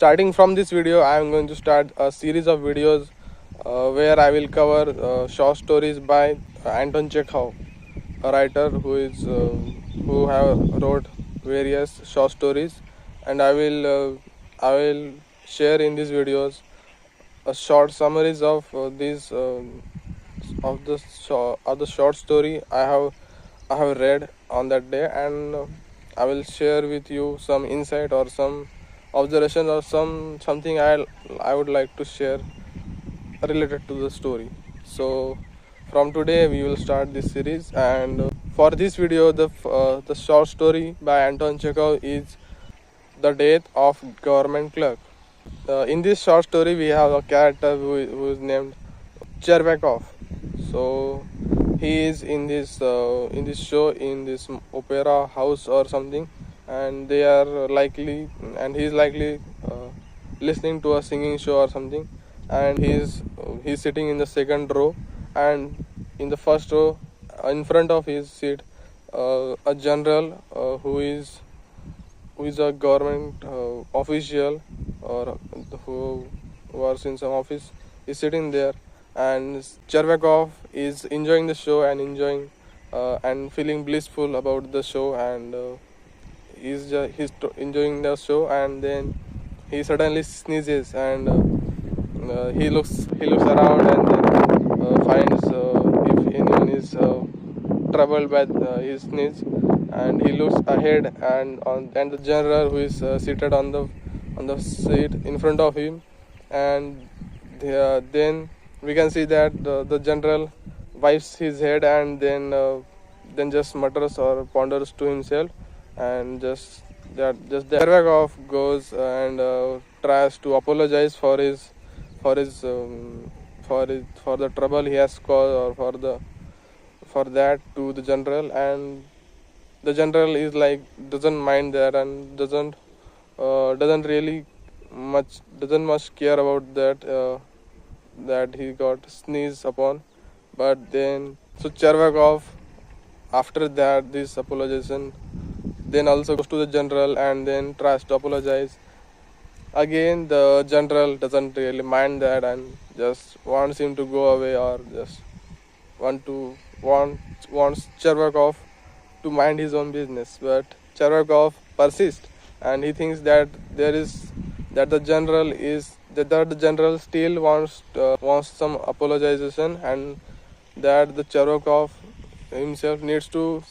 starting from this video, I am going to start a series of videos where I will cover short stories by Anton Chekhov, a writer who have wrote various short stories, and I will share in these videos a short summaries of these of the short story I have read on that day, and I will share with you some insight or some observation or something I would like to share related to the story. So from today we will start this series, and for this video the short story by Anton Chekhov is The Death of Government Clerk. In this short story we have a character who is named Chervakov. So he is in this show, in this opera house or something, and they are likely and he is likely listening to a singing show or something, and he's sitting in the second row, and in the first row in front of his seat a general who is a government official or who works in some office is sitting there, and Chervakov is enjoying the show and enjoying and feeling blissful about the show, and enjoying the show, and then he suddenly sneezes, and he looks around, and then finds if anyone is troubled by his sneeze, and he looks ahead, and the general who is seated on the seat in front of him, and then we can see that the general wipes his head, and then just mutters or ponders to himself, and just the Chervakov goes and tries to apologize for his for the trouble he has caused, or for that to the general, and the general is like doesn't mind that, and doesn't really doesn't much care about that he got sneezed upon. But then so Chervakov, after that this apologization, then also goes to the general and then tries to apologize again. The general doesn't really mind that and just wants him to go away, or just wants Chervakov to mind his own business. But Chervakov persists, and he thinks that the general still wants some apologization, and that the Chervakov himself needs to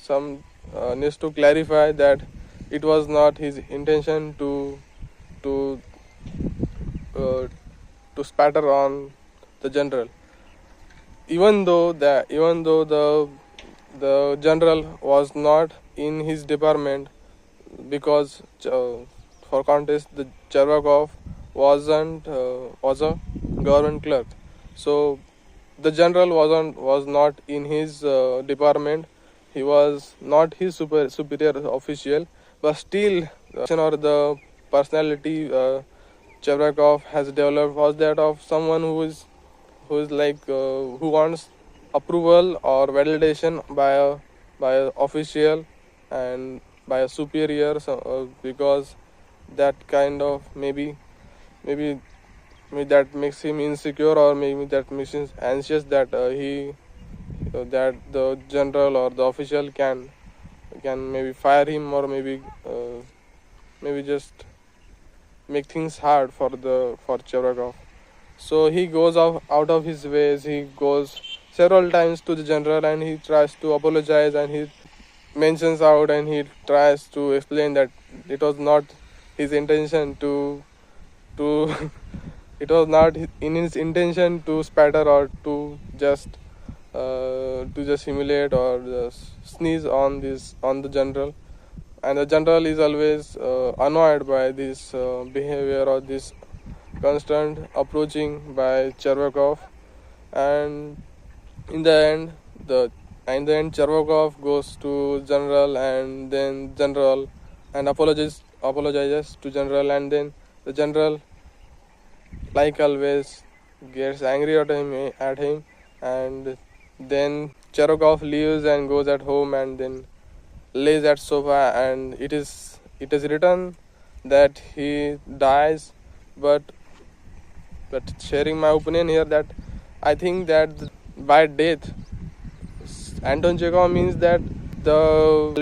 clarify that it was not his intention to uh, to spatter on the general, even though the general was not in his department, because for context the Chervakov was a government clerk. So the general was not in his department. He was not his superior official, but still or the personality Chervakov has developed was that of someone who is like who wants approval or validation by a official and by a superior. So, because that kind of maybe that makes him insecure, or maybe that makes him anxious that that the general or the official can maybe fire him, or maybe just make things hard for Chervakov. So he goes out of his ways. He goes several times to the general, and he tries to apologize, and he mentions out, and he tries to explain that it was not his intention to it was not in his intention to spatter, or to just humiliate or just sneeze on the general. And the general is always annoyed by this behavior, or this constant approaching by Chervakov. And in the end Chervakov goes to general, and then general and apologizes to general, and then the general, like always, gets angry at him, and then Chervakov leaves and goes at home, and then lays at sofa, and it is written that he dies but sharing my opinion here, that I think that by death, Anton Chekhov means that the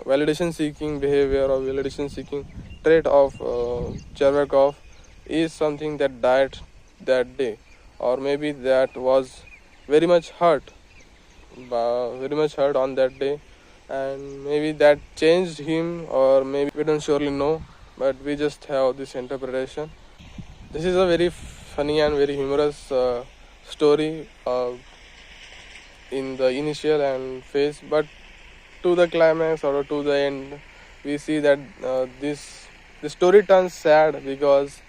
validation seeking behavior or validation seeking trait of Chervakov is something that died that day, or maybe that was very much hurt, on that day, and maybe that changed him, or maybe we don't surely know, but we just have this interpretation. This is a very funny and very humorous story in the initial and phase, but to the climax or to the end, we see that the story turns sad, because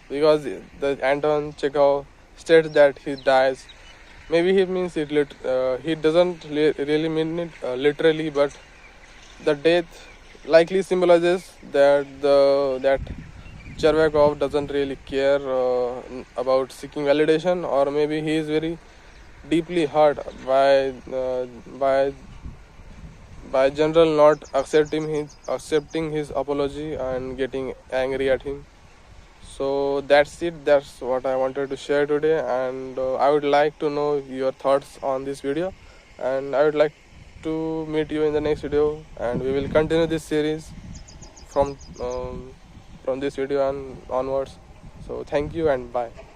the Anton Chekhov states that he dies. Maybe he means it. He doesn't really mean it literally, but the death likely symbolizes that Chervakov doesn't really care about seeking validation, or maybe he is very deeply hurt by general not accepting his apology and getting angry at him. So that's it. That's what I wanted to share today, and I would like to know your thoughts on this video, and I would like to meet you in the next video, and we will continue this series from this video and onwards. So thank you and bye.